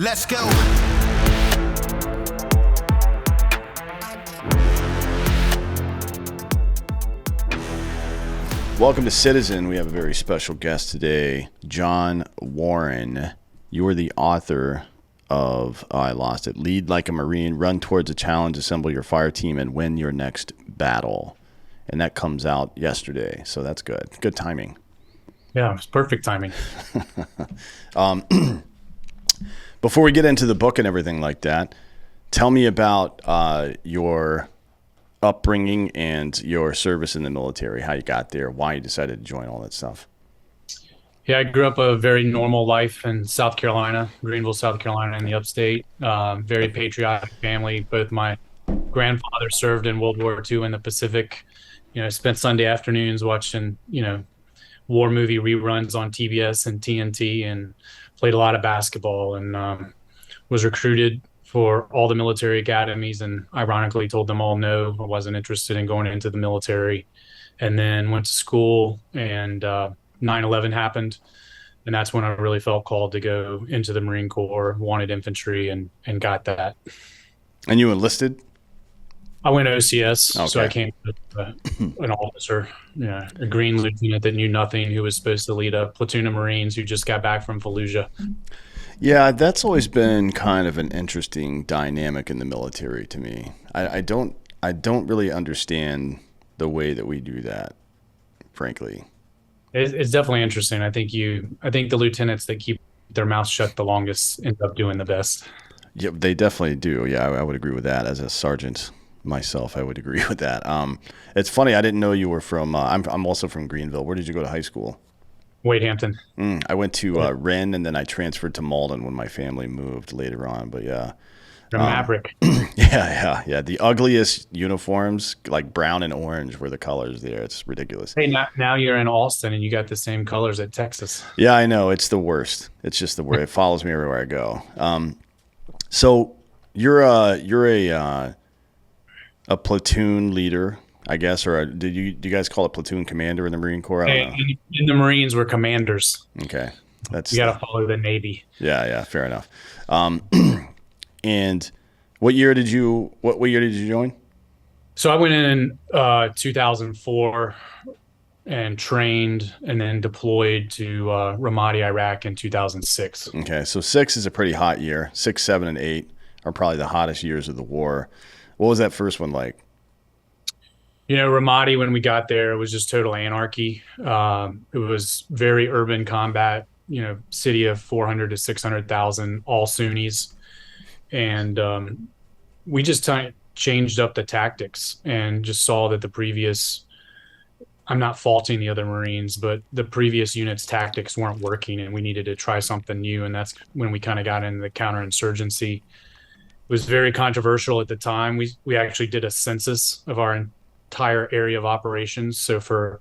Let's go. Welcome to Citizen. We have a very special guest today, John Warren. You are the author of, I lost it, Lead Like a Marine, Run Towards a Challenge, Assemble Your Fire Team, and Win Your Next Battle. And that comes out yesterday, so that's good. Good timing. Yeah, it's perfect timing. Before we get into the book and everything like that, tell me about your upbringing and your service in the military, how you got there, why you decided to join, all that stuff. Yeah, I grew up a very normal life in South Carolina, Greenville, South Carolina, in the upstate. Very patriotic family. Both my grandfather served in World War II in the Pacific. Spent Sunday afternoons watching, war movie reruns on TBS and TNT, and played a lot of basketball, and was recruited for all the military academies, and ironically told them all no, I wasn't interested in going into the military. And then went to school, and 9/11 happened, and that's when I really felt called to go into the Marine Corps, wanted infantry, and got that. And you enlisted? I went OCS, Okay. so I came to an officer, a green lieutenant that knew nothing, who was supposed to lead a platoon of Marines who just got back from Fallujah. Yeah, that's always been kind of an interesting dynamic in the military to me. I don't really understand the way that we do that, frankly. It's definitely interesting. I think the lieutenants that keep their mouths shut the longest end up doing the best. Yeah, they definitely do. Yeah, I would agree with that. As a sergeant myself, I would agree with that. It's funny. I didn't know you were from. I'm also from Greenville. Where did you go to high school? Wade Hampton. I went to Wren, and then I transferred to Malden when my family moved later on. But yeah, You're a Maverick. yeah. The ugliest uniforms, like brown and orange, were the colors there. It's ridiculous. Hey, now you're in Austin and you got the same colors at Texas. Yeah, I know. It's the worst. It's just the worst. It follows me everywhere I go. So you're a platoon leader, I guess, or do you guys call it platoon commander in the Marine Corps? I don't know. In the Marines, we're commanders. Okay, that's You got to follow the Navy. yeah, fair enough. And what year did you join? So I went in 2004 and trained, and then deployed to Ramadi, Iraq in 2006. Okay, so 6 is a pretty hot year. 6, 7, and 8 are probably the hottest years of the war. What was that first one like? Ramadi, when we got there, it was just total anarchy. It was very urban combat, city of 400 to 600,000, all Sunnis. And we just changed up the tactics and just saw that I'm not faulting the other Marines, but the previous unit's tactics weren't working, and we needed to try something new. And that's when we kind of got into the counterinsurgency. It was very controversial at the time. We actually did a census of our entire area of operations. So for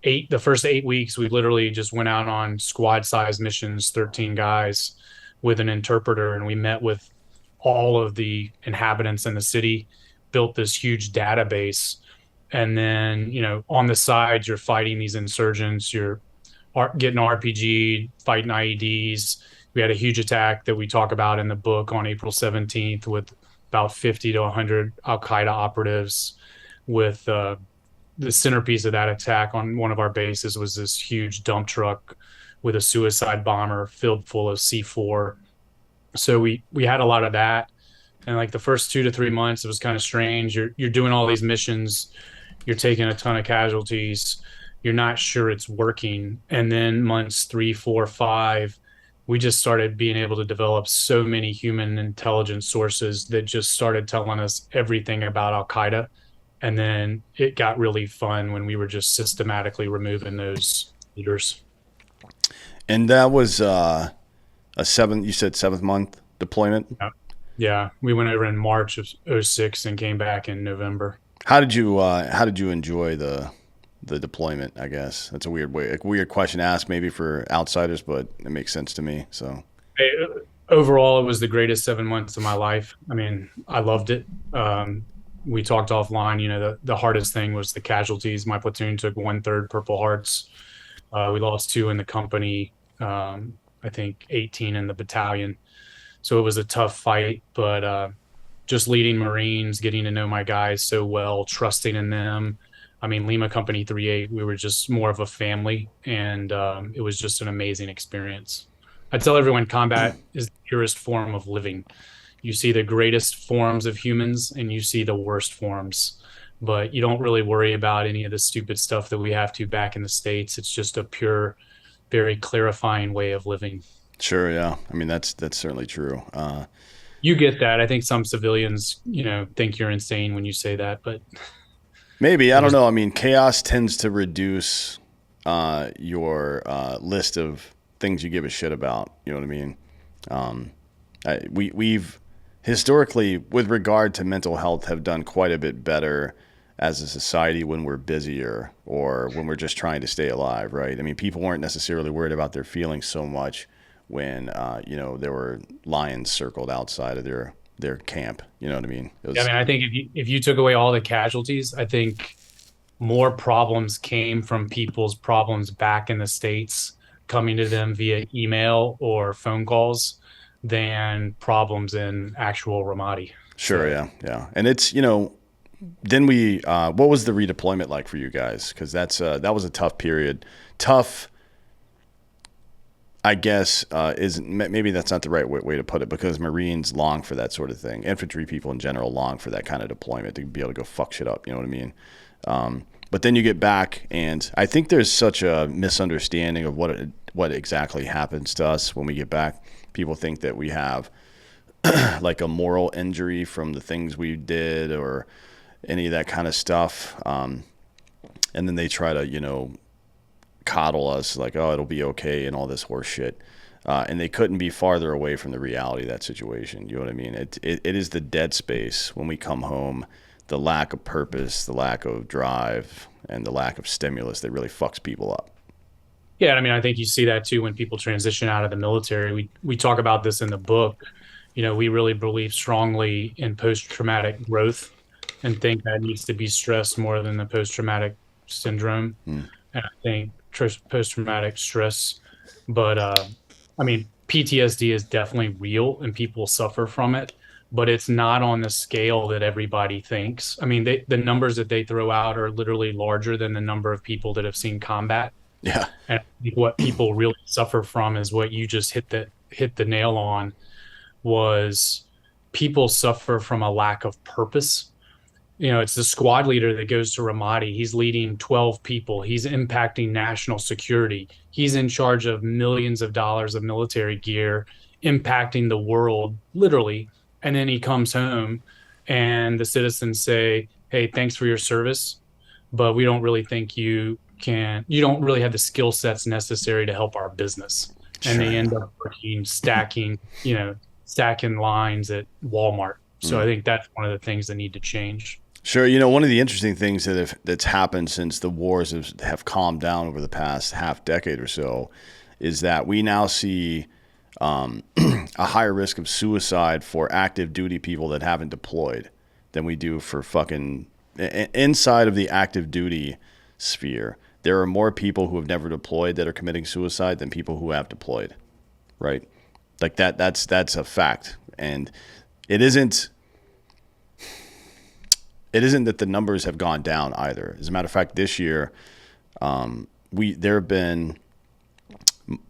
the first 8 weeks, we literally just went out on squad-sized missions, 13 guys with an interpreter, and we met with all of the inhabitants in the city, built this huge database. And then, on the sides, you're fighting these insurgents, you're getting RPG, fighting IEDs. We had a huge attack that we talk about in the book on April 17th with about 50 to 100 Al-Qaeda operatives. With the centerpiece of that attack on one of our bases was this huge dump truck with a suicide bomber filled full of C4. So we had a lot of that. And like the first 2 to 3 months, it was kind of strange. You're doing all these missions, you're taking a ton of casualties, you're not sure it's working. And then months 3, 4, 5, we just started being able to develop so many human intelligence sources that just started telling us everything about Al-Qaeda. And then it got really fun when we were just systematically removing those leaders. And that was you said 7th month deployment? Yeah. We went over in March of 2006 and came back in November. How did you enjoy the deployment, I guess? That's a weird question to ask maybe for outsiders, but it makes sense to me. So overall, it was the greatest 7 months of my life. I mean, I loved it. We talked offline, the hardest thing was the casualties. My platoon took 1/3 Purple Hearts. We lost 2 in the company, I think 18 in the battalion. So it was a tough fight, but just leading Marines, getting to know my guys so well, trusting in them. I mean, Lima Company 38, we were just more of a family, and it was just an amazing experience. I tell everyone combat is the purest form of living. You see the greatest forms of humans and you see the worst forms, but you don't really worry about any of the stupid stuff that we have to back in the States. It's just a pure, very clarifying way of living. Sure, yeah. I mean, that's certainly true. You get that. I think some civilians, think you're insane when you say that, but Maybe, I don't there's know. I mean, chaos tends to reduce your list of things you give a shit about. You know what I mean? We've historically, with regard to mental health, have done quite a bit better as a society when we're busier or when we're just trying to stay alive, right? I mean, people weren't necessarily worried about their feelings so much when there were lions circled outside of their camp. You know what I mean? It I was mean, I think if you took away all the casualties, I think more problems came from people's problems back in the States coming to them via email or phone calls than problems in actual Ramadi. sure, So yeah, yeah, and it's then we what was the redeployment like for you guys? Because that was a tough period. Tough, I guess, is maybe that's not the right way to put it, because Marines long for that sort of thing. Infantry people in general long for that kind of deployment to be able to go fuck shit up. You know what I mean? But then you get back, and I think there's such a misunderstanding of what exactly happens to us when we get back. People think that we have like a moral injury from the things we did or any of that kind of stuff, and then they try to coddle us like, oh, it'll be okay and all this horse shit. And they couldn't be farther away from the reality of that situation. You know what I mean? It is the dead space when we come home, the lack of purpose, the lack of drive, and the lack of stimulus that really fucks people up. yeah, I mean, I think you see that too when people transition out of the military. We talk about this in the book. We really believe strongly in post-traumatic growth and think that needs to be stressed more than the post-traumatic syndrome. Mm. And I think post-traumatic stress, but I mean, PTSD is definitely real and people suffer from it, but it's not on the scale that everybody thinks. I mean, the numbers that they throw out are literally larger than the number of people that have seen combat. Yeah, And I think what people really suffer from is what you just hit the nail on, was people suffer from a lack of purpose. It's the squad leader that goes to Ramadi. He's leading 12 people. He's impacting national security. He's in charge of millions of dollars of military gear, impacting the world, literally. And then he comes home and the citizens say, hey, thanks for your service, but we don't really think you don't really have the skill sets necessary to help our business. And sure. they Yeah. end up working, stacking lines at Walmart. So I Mm. think that's one of the things that need to change. Sure. One of the interesting things that's happened since the wars have calmed down over the past half decade or so is that we now see a higher risk of suicide for active duty people that haven't deployed than we do for fucking inside of the active duty sphere. There are more people who have never deployed that are committing suicide than people who have deployed, right? Like that's a fact. And it isn't it isn't that the numbers have gone down either. As a matter of fact, this year, we there have been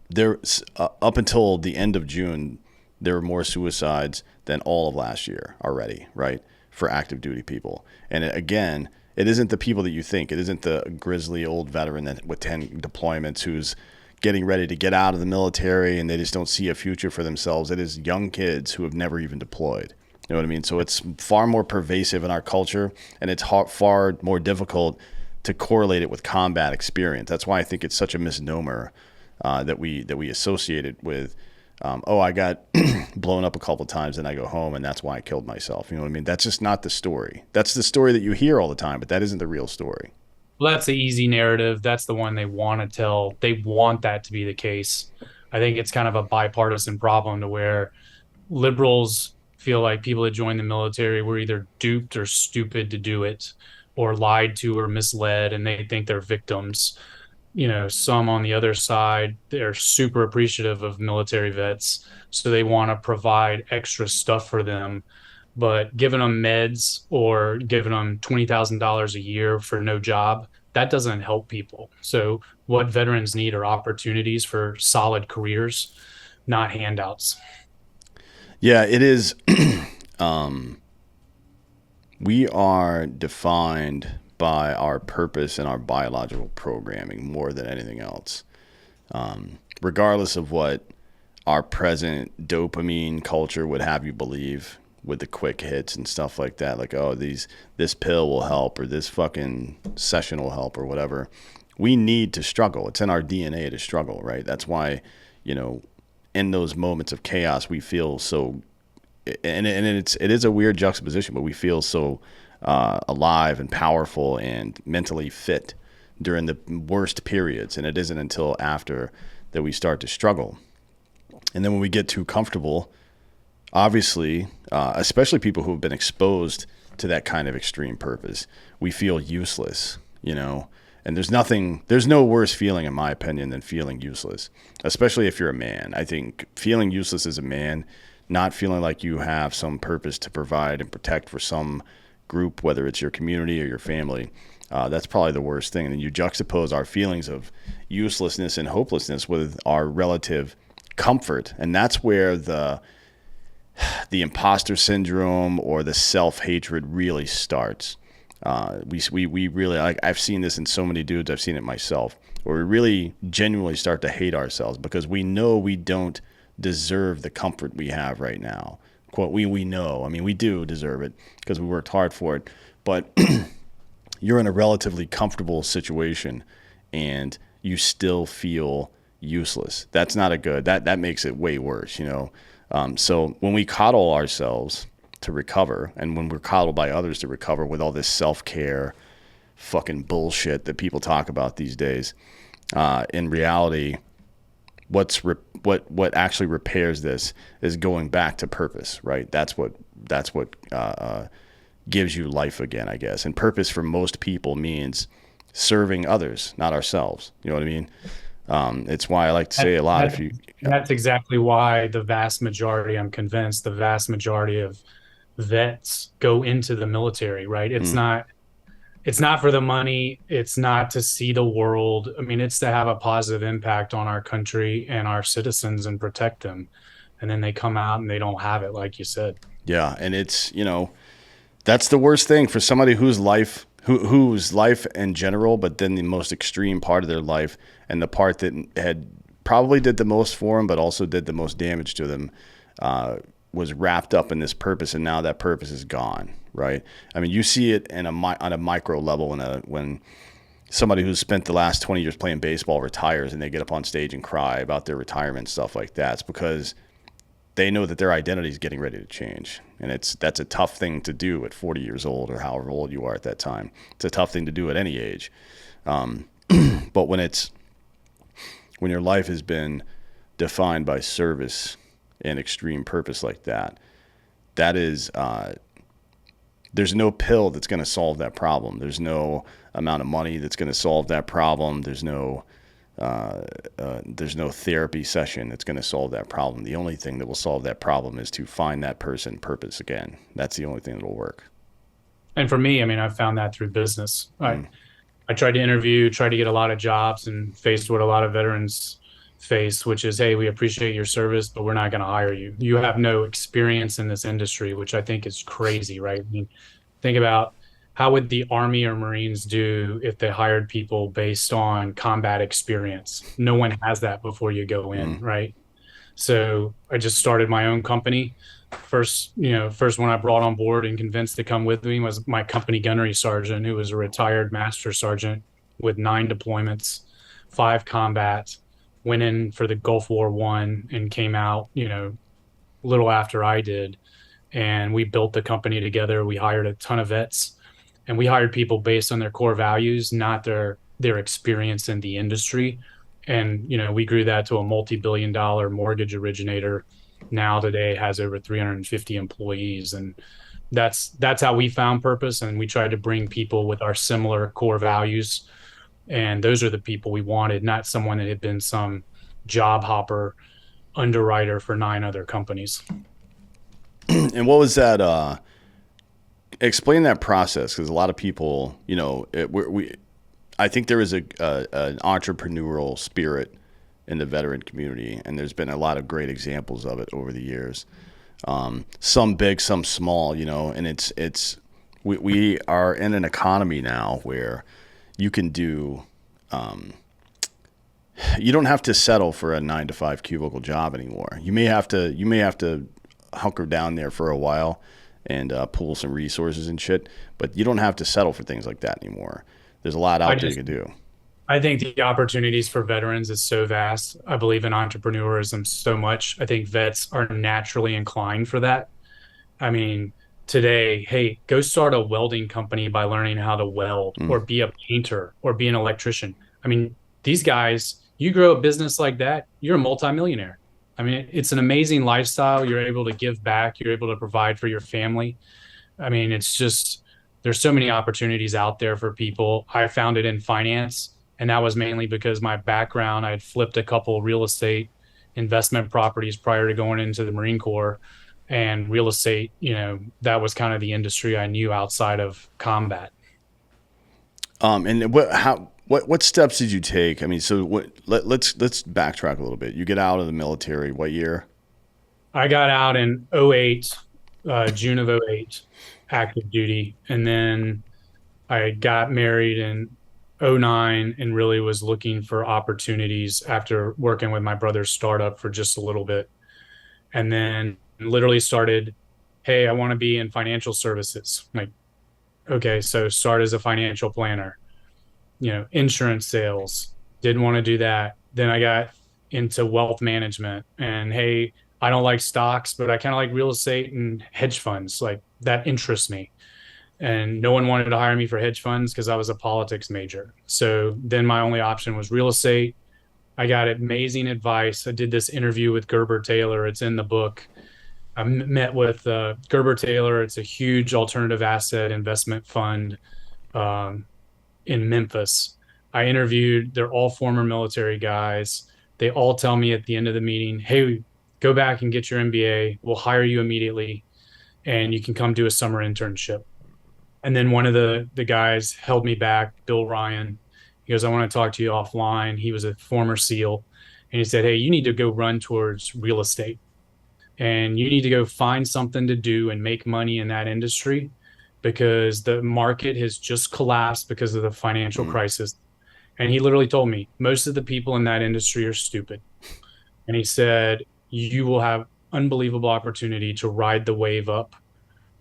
there up until the end of June, there were more suicides than all of last year already, right? For active duty people, and again, it isn't the people that you think. It isn't the grizzly old veteran that with 10 deployments who's getting ready to get out of the military and they just don't see a future for themselves. It is young kids who have never even deployed. You know what I mean? So it's far more pervasive in our culture, and it's far more difficult to correlate it with combat experience. That's why I think it's such a misnomer that we associate it with. Oh, I got blown up a couple of times and I go home and that's why I killed myself. You know what I mean? That's just not the story. That's the story that you hear all the time, but that isn't the real story. Well, that's the easy narrative. That's the one they want to tell. They want that to be the case. I think it's kind of a bipartisan problem to where liberals feel like people that join the military were either duped or stupid to do it, or lied to or misled, and they think they're victims. some on the other side, they're super appreciative of military vets. So they want to provide extra stuff for them. But giving them meds or giving them $20,000 a year for no job, that doesn't help people. So what veterans need are opportunities for solid careers, not handouts. Yeah, it is. um, we are defined by our purpose and our biological programming more than anything else. Regardless of what our present dopamine culture would have you believe with the quick hits and stuff like that, like, oh, this pill will help or this fucking session will help or whatever. We need to struggle. It's in our DNA to struggle, right? That's why, you know, in those moments of chaos, we feel so, and it is a weird juxtaposition, but we feel so alive and powerful and mentally fit during the worst periods, and it isn't until after that we start to struggle. And then when we get too comfortable, obviously, especially people who have been exposed to that kind of extreme purpose, we feel useless, you know. And there's no worse feeling, in my opinion, than feeling useless, especially if you're a man. I think feeling useless as a man, not feeling like you have some purpose to provide and protect for some group, whether it's your community or your family, that's probably the worst thing. And then you juxtapose our feelings of uselessness and hopelessness with our relative comfort, and that's where the imposter syndrome or the self hatred really starts. We really, like, I've seen this in so many dudes. I've seen it myself, where we really genuinely start to hate ourselves because we know we don't deserve the comfort we have right now. Quote, we know. I mean, we do deserve it because we worked hard for it, but you're in a relatively comfortable situation and you still feel useless. That's not a good, that makes it way worse, you know? So when we coddle ourselves to recover, and when we're coddled by others to recover with all this self-care fucking bullshit that people talk about these days, in reality, what actually repairs this is going back to purpose, right? That's what gives you life again, I guess. And purpose for most people means serving others, not ourselves. You know what I mean? It's why I like to say a lot. If That, you, that's exactly why the vast majority, I'm convinced, the vast majority of vets go into the military, right? mm, It's not for the money. It's not to see the world. I mean, it's to have a positive impact on our country and our citizens and protect them. And then they come out and they don't have it, like you said. yeah, and it's, you know, that's the worst thing for somebody whose life in general, but then the most extreme part of their life and the part that had probably did the most for them, but also did the most damage to them, was wrapped up in this purpose, and now that purpose is gone. Right? I mean, you see it on a micro level when somebody who's spent the last 20 years playing baseball retires and they get up on stage and cry about their retirement, stuff like that. It's because they know that their identity is getting ready to change. And that's a tough thing to do at 40 years old or however old you are at that time. It's a tough thing to do at any age. But when your life has been defined by service and extreme purpose like that, that is, there's no pill that's going to solve that problem. There's no amount of money that's going to solve that problem. There's no therapy session that's going to solve that problem. The only thing that will solve that problem is to find that person purpose again. That's the only thing that will work. And for me, I mean, I found that through business. Mm, I tried to interview, tried to get a lot of jobs, and faced what a lot of veterans face, which is, hey, we appreciate your service, but we're not going to hire you. You have no experience in this industry, which I think is crazy, right? I mean, think about how would the Army or Marines do if they hired people based on combat experience? No one has that before you go in, mm, right? So I just started my own company. First one I brought on board and convinced to come with me was my company gunnery sergeant, who was a retired master sergeant with 9 deployments, 5 combat, went in for the Gulf War One and came out, a little after I did. And we built the company together. We hired a ton of vets, and we hired people based on their core values, not their experience in the industry. And we grew that to a multi-billion-dollar mortgage originator. Now today has over 350 employees, and that's how we found purpose. And we tried to bring people with our similar core values And those are the people we wanted, not someone that had been some job hopper underwriter for 9 other companies. And what was that? Explain that process, because a lot of people, I think there is an entrepreneurial spirit in the veteran community, and there's been a lot of great examples of it over the years. Some big, some small, and we are in an economy now where you can do you don't have to settle for a 9 to 5 cubicle job anymore. You may have to hunker down there for a while and pool some resources and shit, but you don't have to settle for things like that anymore. There's a lot I out there you just can do. I think the opportunities for veterans is so vast. I believe in entrepreneurism so much. I think vets are naturally inclined for that. I mean, today, hey, go start a welding company by learning how to weld, Mm. or be a painter, or be an electrician. I mean, these guys, you grow a business like that, you're a multimillionaire. I mean, it's an amazing lifestyle. You're able to give back, you're able to provide for your family. I mean, it's just, there's so many opportunities out there for people. I found it in finance, and that was mainly because my background, I had flipped a couple real estate investment properties prior to going into the Marine Corps. And real estate, that was kind of the industry I knew outside of combat. And what steps did you take? I mean, so let's backtrack a little bit. You get out of the military, what year? I got out in '08, June of '08, active duty. And then I got married in '09, and really was looking for opportunities after working with my brother's startup for just a little bit. And then literally started, hey, I want to be in financial services. Like, okay, so start as a financial planner, insurance sales. Didn't want to do that. Then I got into wealth management, and hey, I don't like stocks, but I kind of like real estate and hedge funds. Like, that interests me. And no one wanted to hire me for hedge funds because I was a politics major. So then my only option was real estate. I got amazing advice. I did this interview with Gerber Taylor. It's in the book. I met with Gerber Taylor. It's a huge alternative asset investment fund um, in Memphis. I interviewed, they're all former military guys. They all tell me at the end of the meeting, hey, go back and get your MBA. We'll hire you immediately, and you can come do a summer internship. And then one of the guys held me back, Bill Ryan. He goes, I want to talk to you offline. He was a former SEAL. And he said, hey, you need to go run towards real estate, and you need to go find something to do and make money in that industry, because the market has just collapsed because of the financial Mm. crisis. And he literally told me most of the people in that industry are stupid. And he said, you will have unbelievable opportunity to ride the wave up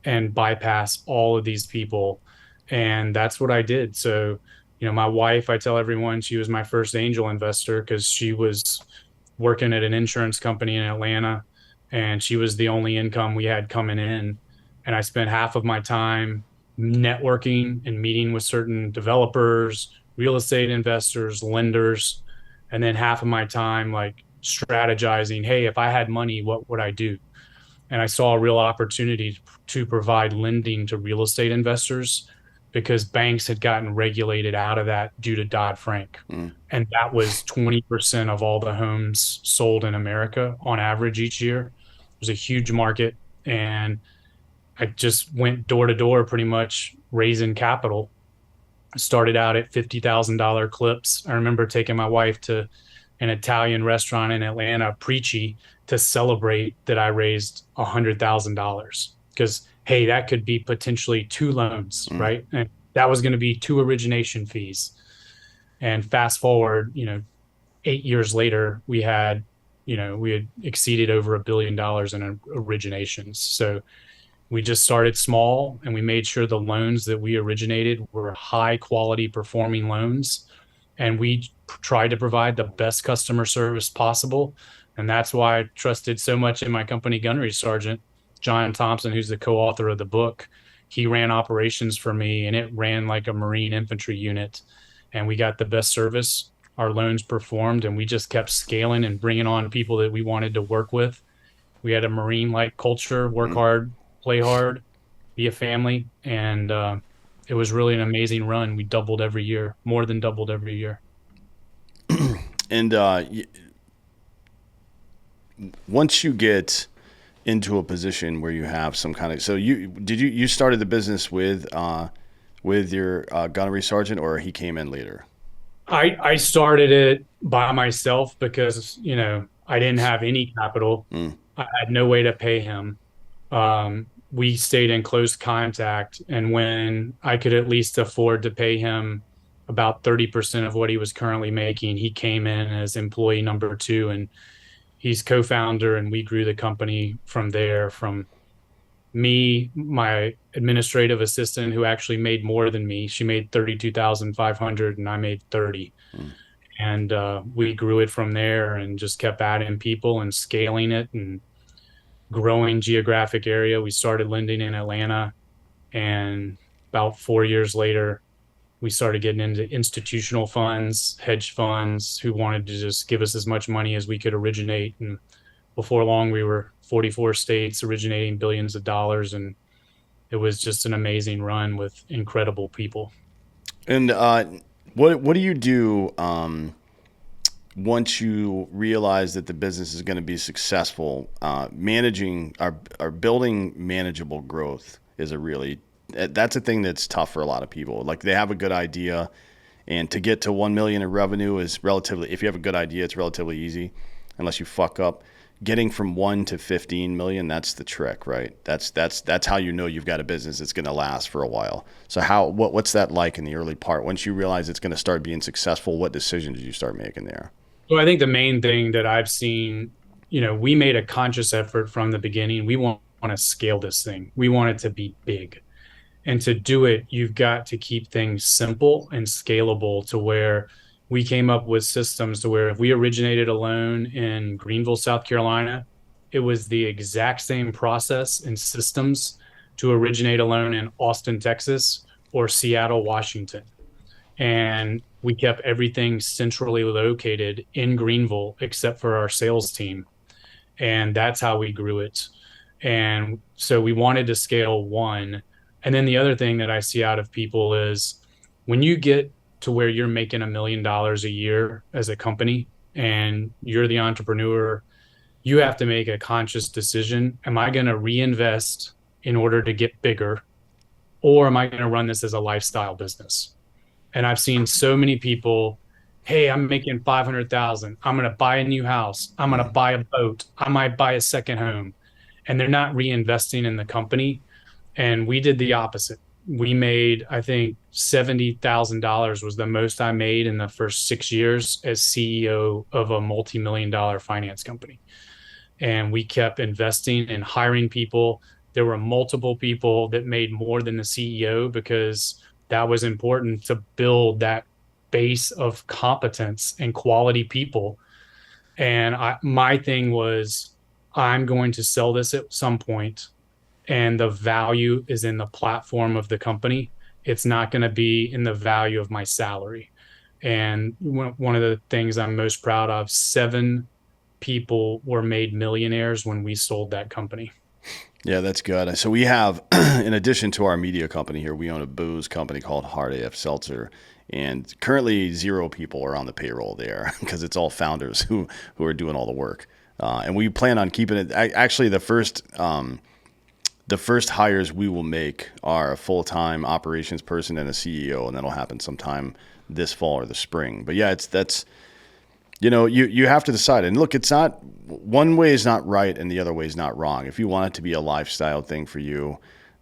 and bypass all of these people. And that's what I did. So, my wife, I tell everyone, she was my first angel investor because she was working at an insurance company in Atlanta, and she was the only income we had coming in. And I spent half of my time networking and meeting with certain developers, real estate investors, lenders, and then half of my time like strategizing, hey, if I had money, what would I do? And I saw a real opportunity to provide lending to real estate investors, because banks had gotten regulated out of that due to Dodd-Frank. Mm. And that was 20% of all the homes sold in America on average each year. It was a huge market. And I just went door to door pretty much raising capital. Started out at $50,000 clips. I remember taking my wife to an Italian restaurant in Atlanta, Preachy, to celebrate that I raised $100,000, because hey, that could be potentially two loans, Mm. right? And that was going to be two origination fees. And fast forward, 8 years later, we had exceeded over $1 billion in originations. So we just started small, and we made sure the loans that we originated were high quality performing loans. And we tried to provide the best customer service possible. And that's why I trusted so much in my company gunnery sergeant, John Thompson, who's the co-author of the book. He ran operations for me, and it ran like a Marine infantry unit. And we got the best service. Our loans performed, and we just kept scaling and bringing on people that we wanted to work with. We had a Marine like culture: work Mm. hard, play hard, be a family. And it was really an amazing run. We doubled every year, more than doubled every year. And once you get into a position where you have some kind of, so you started the business with your gunnery sergeant, or he came in later? I started it by myself because, I didn't have any capital. Mm. I had no way to pay him. We stayed in close contact, and when I could at least afford to pay him about 30% of what he was currently making, he came in as employee number two, and he's co-founder, and we grew the company from there, from me, my administrative assistant who actually made more than me. She made 32,500 and I made 30. Mm. And we grew it from there and just kept adding people and scaling it and growing geographic area. We started lending in Atlanta, and about 4 years later, we started getting into institutional funds, hedge funds who wanted to just give us as much money as we could originate. And before long, we were 44 states originating billions of dollars. And it was just an amazing run with incredible people. And what do you do once you realize that the business is going to be successful? Managing or building manageable growth is a really, that's a thing that's tough for a lot of people. Like, they have a good idea, and to get to 1 million in revenue is relatively, if you have a good idea, it's relatively easy, unless you fuck up. Getting from 1 to 15 million, that's the trick, right? That's how you know you've got a business that's going to last for a while. So what's that like in the early part? Once you realize it's going to start being successful, what decisions did you start making there? So I think the main thing that I've seen, we made a conscious effort from the beginning. We want to scale this thing. We want it to be big. And to do it, you've got to keep things simple and scalable, to where we came up with systems to where if we originated a loan in Greenville, South Carolina, it was the exact same process and systems to originate a loan in Austin, Texas, or Seattle, Washington. And we kept everything centrally located in Greenville except for our sales team. And that's how we grew it. And so we wanted to scale one. And then the other thing that I see out of people is, when you get to where you're making $1 million a year as a company and you're the entrepreneur, you have to make a conscious decision. Am I going to reinvest in order to get bigger? Or am I going to run this as a lifestyle business? And I've seen so many people, hey, I'm making 500,000. I'm going to buy a new house. I'm going to buy a boat. I might buy a second home. And they're not reinvesting in the company. And we did the opposite. We made, I think, $70,000 was the most I made in the first 6 years as CEO of a multi-million dollar finance company. And we kept investing and hiring people. There were multiple people that made more than the CEO, because that was important to build that base of competence and quality people. And my thing was, I'm going to sell this at some point, and the value is in the platform of the company. It's not going to be in the value of my salary. And one of the things I'm most proud of, 7 people were made millionaires when we sold that company. Yeah, that's good. So we have, in addition to our media company here, we own a booze company called Hard AF Seltzer, and currently 0 people are on the payroll there because it's all founders who are doing all the work. And we plan on keeping it. Actually, the first hires we will make are a full-time operations person and a CEO, and that'll happen sometime this fall or the spring. But yeah, that's you have to decide. And look, it's not, one way is not right and the other way is not wrong. If you want it to be a lifestyle thing for you,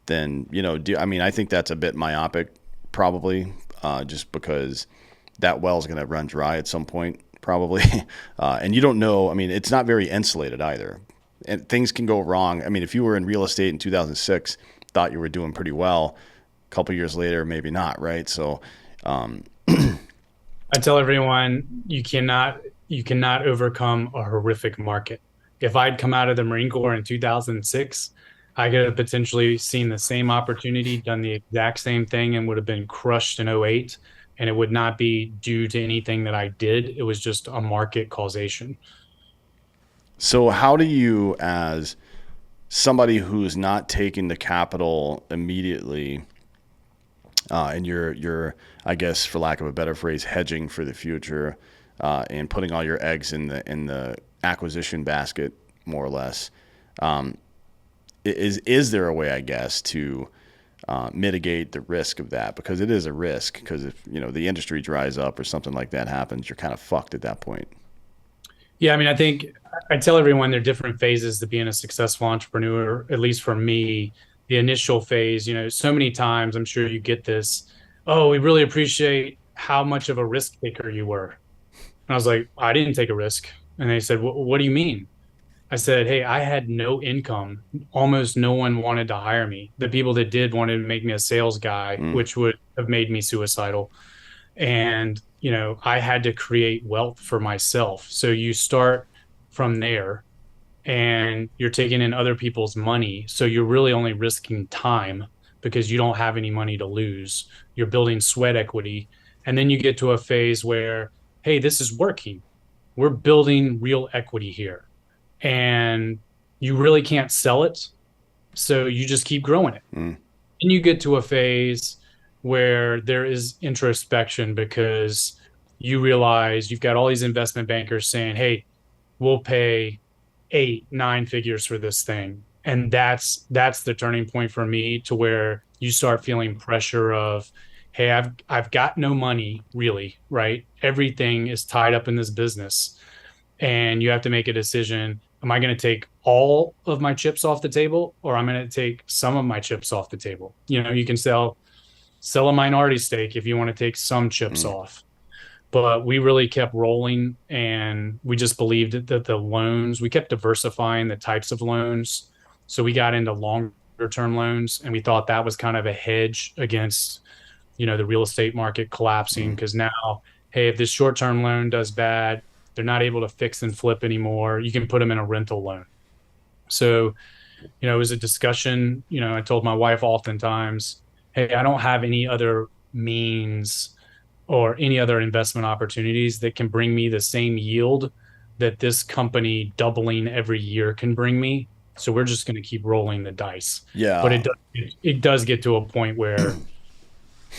then I think that's a bit myopic, probably, just because that well is going to run dry at some point, probably. And you don't know. I mean, it's not very insulated either. And things can go wrong. I mean, if you were in real estate in 2006, thought you were doing pretty well, a couple years later, maybe not, right? So, I tell everyone, you cannot overcome a horrific market. If I'd come out of the Marine Corps in 2006, I could have potentially seen the same opportunity, done the exact same thing, and would have been crushed in '08. And it would not be due to anything that I did. It was just a market causation. so how do you, as somebody who's not taking the capital immediately, and you're I guess for lack of a better phrase hedging for the future, and putting all your eggs in the acquisition basket more or less. Is there a way, I guess, to mitigate the risk of that, because it is a risk, because if the industry dries up or something like that happens, you're kind of fucked at that point. Yeah, I mean, I think I tell everyone there are different phases to being a successful entrepreneur. At least for me, the initial phase, so many times I'm sure you get this. Oh, we really appreciate how much of a risk taker you were. And I was like, I didn't take a risk. And they said, what do you mean? I said, hey, I had no income. Almost no one wanted to hire me. The people that did wanted to make me a sales guy, Mm, which would have made me suicidal. And I had to create wealth for myself. So you start from there, and you're taking in other people's money, so you're really only risking time because you don't have any money to lose. You're building sweat equity, and then you get to a phase where, hey, this is working, we're building real equity here, and you really can't sell it, so you just keep growing it. mm, And you get to a phase where there is introspection because you realize you've got all these investment bankers saying, hey, we'll pay 8, 9 figures for this thing. And that's the turning point for me, to where you start feeling pressure of, hey, I've got no money really, right? Everything is tied up in this business. And you have to make a decision. Am I going to take all of my chips off the table, or I'm going to take some of my chips off the table? You can sell a minority stake if you want to take some chips mm. off. But we really kept rolling, and we just believed that the loans, we kept diversifying the types of loans. So we got into longer term loans, and we thought that was kind of a hedge against, the real estate market collapsing. Mm. Because now, hey, if this short term loan does bad, they're not able to fix and flip anymore. You can put them in a rental loan. So, it was a discussion. I told my wife oftentimes, hey, I don't have any other means or any other investment opportunities that can bring me the same yield that this company doubling every year can bring me. So we're just going to keep rolling the dice. But Yeah. it does get to a point where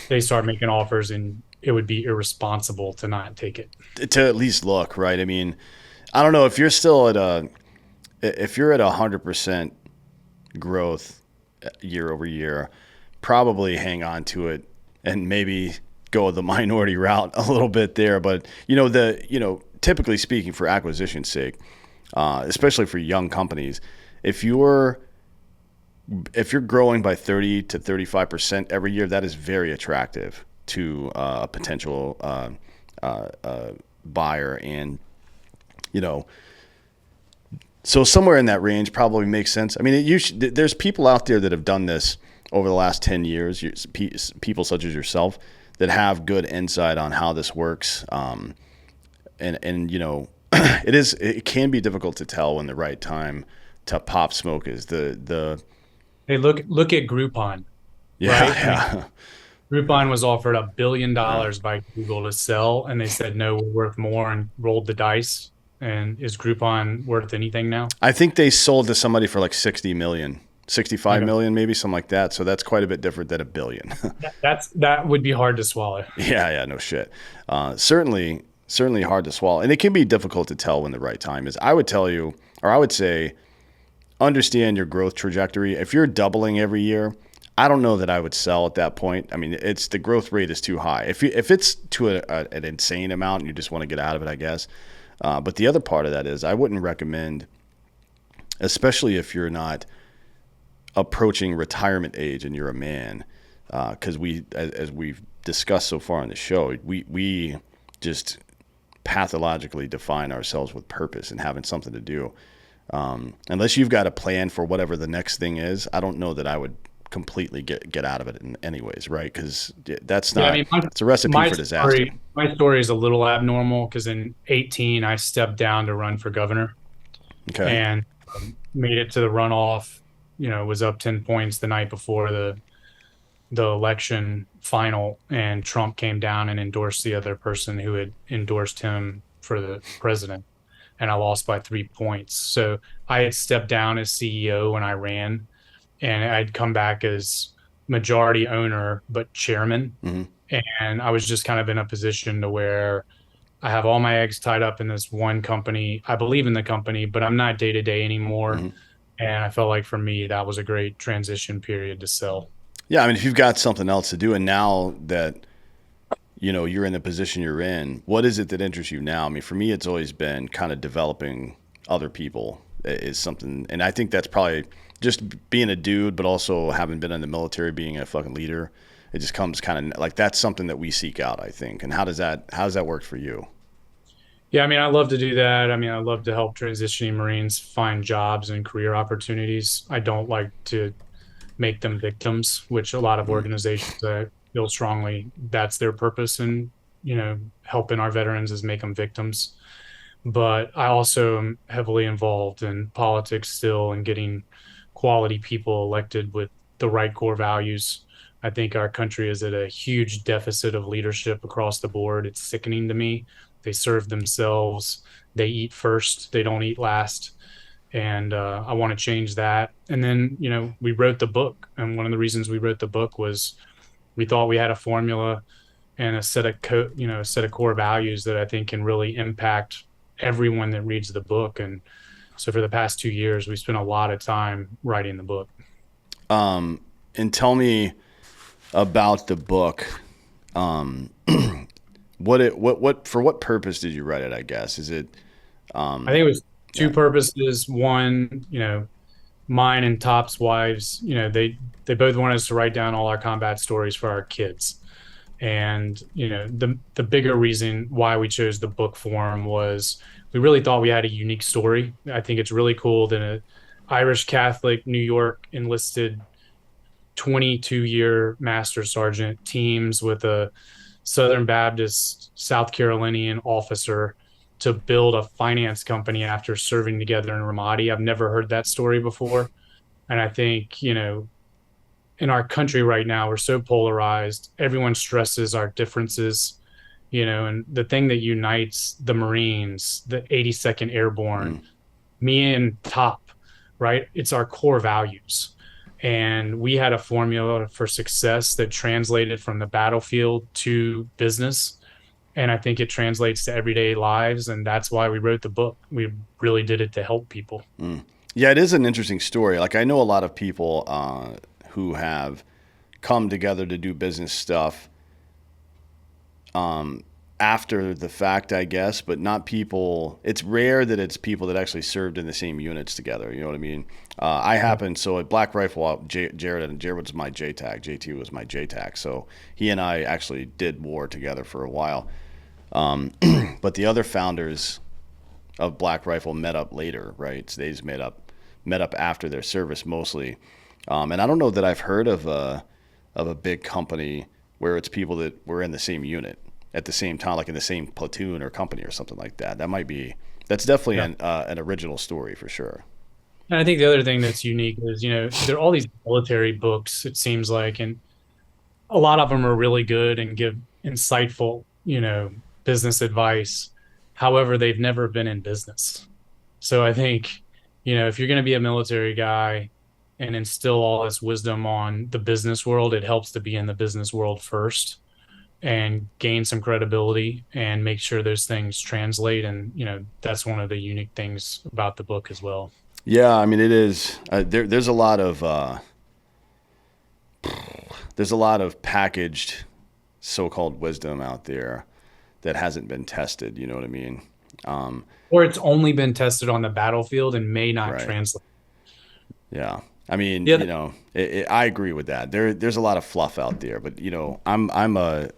they start making offers, and it would be irresponsible to not take it. To at least look, right? I mean, I don't know if you're still at if you're at 100% growth year over year, probably hang on to it and maybe go the minority route a little bit there. But typically speaking, for acquisition's sake, especially for young companies, if you're growing by 30 to 35% every year, that is very attractive to a potential buyer. And you know so somewhere in that range probably makes sense. I mean, there's people out there that have done this over the last 10 years, people such as yourself, that have good insight on how this works. And it can be difficult to tell when the right time to pop smoke is. The Hey, look at Groupon, Yeah, right? I mean, yeah. Groupon was offered $1 billion Yeah. by Google to sell, and they said no, we're worth more, and rolled the dice. And is Groupon worth anything now? I think they sold to somebody for like 60 million, 65 Okay, million, maybe something like that. So that's quite a bit different than a billion. that would be hard to swallow. Yeah, yeah, no shit. Certainly hard to swallow, and it can be difficult to tell when the right time is. I would tell you, or I would say, understand your growth trajectory. If you're doubling every year, I don't know that I would sell at that point. I mean, it's the growth rate is too high. If it's to an insane amount and you just want to get out of it, I guess. But the other part of that is I wouldn't recommend, especially if you're not approaching retirement age and you're a man, because as we've discussed so far on the show, we just pathologically define ourselves with purpose and having something to do. Unless you've got a plan for whatever the next thing is, I don't know that I would completely get out of it in anyways, right? Because that's Yeah, I not mean, it's a recipe my for disaster. story is a little abnormal because in 18 I stepped down to run for governor, Okay. and made it to the runoff. Was up 10 points the night before the election final, and Trump came down and endorsed the other person who had endorsed him for the president, and I lost by 3 points. So I had stepped down as CEO when I ran, and I'd come back as majority owner, but chairman. Hmm. And I was just kind of in a position to where I have all my eggs tied up in this one company. I believe in the company, but I'm not day to day anymore. Hmm. And I felt like for me, that was a great transition period to sell. Yeah, I mean, if you've got something else to do, and now that you're in the position you're in, what is it that interests you now? I mean, for me, it's always been kind of developing other people is something, and I think that's probably just being a dude, but also having been in the military, being a fucking leader. It just comes kind of like that's something that we seek out, I think. And how does that work for you? Yeah, I mean, I love to do that. I mean, I love to help transitioning Marines find jobs and career opportunities. I don't like to make them victims, which a lot of Mm. organizations feel strongly that's their purpose in, helping our veterans is make them victims. But I also am heavily involved in politics still and getting quality people elected with the right core values. I think our country is at a huge deficit of leadership across the board. It's sickening to me. They serve themselves, they eat first, they don't eat last. And I want to change that. And then, we wrote the book. And one of the reasons we wrote the book was we thought we had a formula and a set of core values that I think can really impact everyone that reads the book. And so for the past 2 years, we spent a lot of time writing the book. And tell me about the book. Um, what for what purpose did you write it? I guess is it I think it was two yeah. purposes. One, mine and Top's wives, they both want us to write down all our combat stories for our kids. And the bigger reason why we chose the book form was we really thought we had a unique story. I think it's really cool that a Irish Catholic New York enlisted 22-year master sergeant teams with a Southern Baptist South Carolinian officer to build a finance company after serving together in Ramadi. I've never heard that story before. And I think, in our country right now, we're so polarized. Everyone stresses our differences, and the thing that unites the Marines, the 82nd Mm. Airborne, me and Top, right? It's our core values. And we had a formula for success that translated from the battlefield to business. And I think it translates to everyday lives. And that's why we wrote the book. We really did it to help people. Mm. Yeah, it is an interesting story. Like I know a lot of people who have come together to do business stuff um, after the fact, I guess, but not people. It's rare that it's people that actually served in the same units together. You know what I mean? I happen so at Black Rifle, Jared was my JTAC, JT was my JTAC. So he and I actually did war together for a while. But the other founders of Black Rifle met up later, right? So they just met up after their service mostly. And I don't know that I've heard of a big company where it's people that were in the same unit at the same time, like in the same platoon or company or something like that. That's definitely Yeah. an original story for sure. And I think the other thing that's unique is, there are all these military books, it seems like, and a lot of them are really good and give insightful, business advice. However, they've never been in business. So I think, if you're going to be a military guy and instill all this wisdom on the business world, it helps to be in the business world first and gain some credibility and make sure those things translate. And, that's one of the unique things about the book as well. Yeah, I mean it is. There's a lot of packaged so-called wisdom out there that hasn't been tested. You know what I mean? Um, Or it's only been tested on the battlefield and may not right. translate. Yeah. I mean, Yeah. I agree with that. There's a lot of fluff out there, but I'm a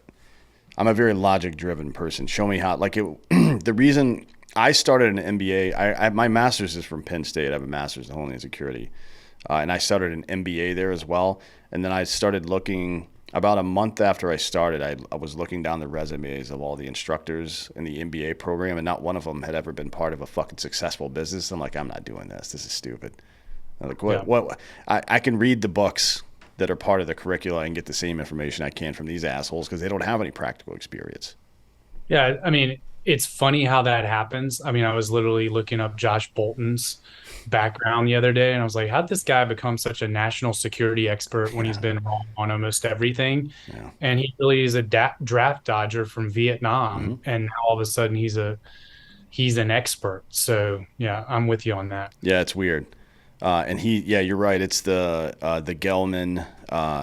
very logic driven person. Show me how. Like the reason I started an MBA, my master's is from Penn State. I have a master's in Homeland Security, and I started an MBA there as well. And then I started looking about a month after I started. I was looking down the resumes of all the instructors in the MBA program, and not one of them had ever been part of a fucking successful business. I'm like, I'm not doing this. This is stupid. I'm like, Yeah. what? I can read the books that are part of the curricula and get the same information I can from these assholes because they don't have any practical experience. Yeah. I mean, it's funny how that happens. I mean, I was literally looking up Josh Bolton's background the other day, and I was like, how'd this guy become such a national security expert when he's Yeah, been wrong on almost everything? yeah. And he really is a draft dodger from Hmm. Vietnam, and now all of a sudden he's an expert. So yeah, I'm with you on that. Yeah, it's weird. And yeah, you're right. It's the Gelman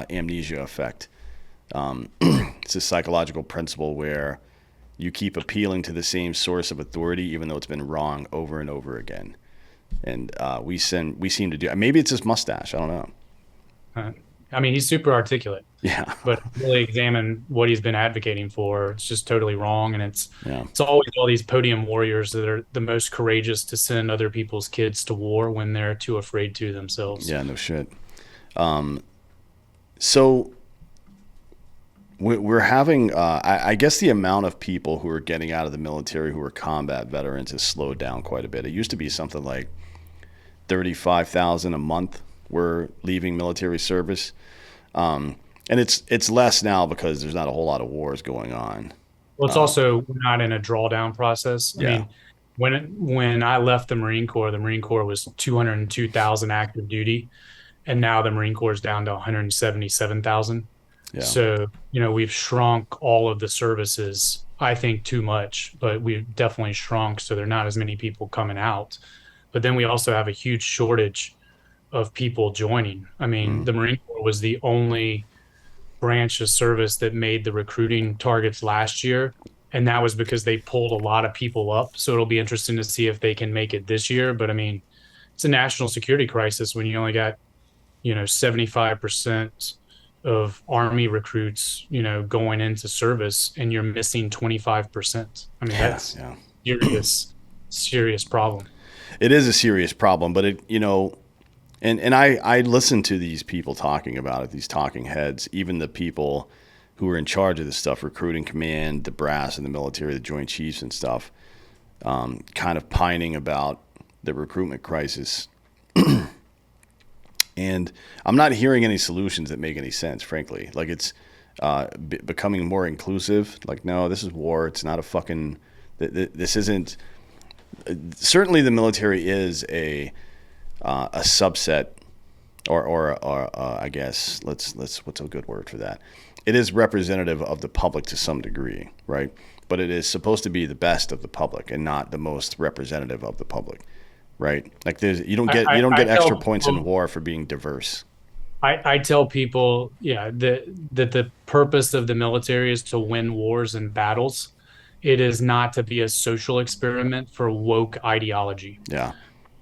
amnesia effect. It's a psychological principle where you keep appealing to the same source of authority, even though it's been wrong over and over again. And we seem to do. Maybe it's his mustache. I don't know. Uh, I mean, he's super articulate, Yeah, but really examine what he's been advocating for. It's just totally wrong, and yeah, it's always all these podium warriors that are the most courageous to send other people's kids to war when they're too afraid to themselves. yeah. No shit. So we're having, I guess, the amount of people who are getting out of the military who are combat veterans has slowed down quite a bit. It used to be something like 35,000 a month were leaving military service. And it's less now because there's not a whole lot of wars going on. Well, it's also not in a drawdown process. I Yeah, mean, when I left the Marine Corps was 202,000 active duty, and now the Marine Corps is down to 177,000. yeah, So, we've shrunk all of the services, I think too much, but we've definitely shrunk. So there are not as many people coming out. But then we also have a huge shortage of people joining. I mean, mm, the Marine Corps was the only branch of service that made the recruiting targets last year. And that was because they pulled a lot of people up. So it'll be interesting to see if they can make it this year. But I mean, it's a national security crisis when you only got 75% of Army recruits, going into service and you're missing 25%. I mean, yeah, that's yeah. serious, serious problem. It is a serious problem, but and I listen to these people talking about it, these talking heads, even the people who are in charge of this stuff, recruiting command, the brass in the military, the Joint Chiefs and stuff, kind of pining about the recruitment crisis. And I'm not hearing any solutions that make any sense, frankly. Like it's becoming more inclusive. Like, no, this is war. It's not a fucking. This isn't. Certainly, the military is a subset, or I guess let's what's a good word for that? It is representative of the public to some degree, right? But it is supposed to be the best of the public and not the most representative of the public, right? Like there's you don't I get extra tell points in people, war for being diverse. I tell people, yeah, that the purpose of the military is to win wars and battles. It is not to be a social experiment for woke ideology. Yeah,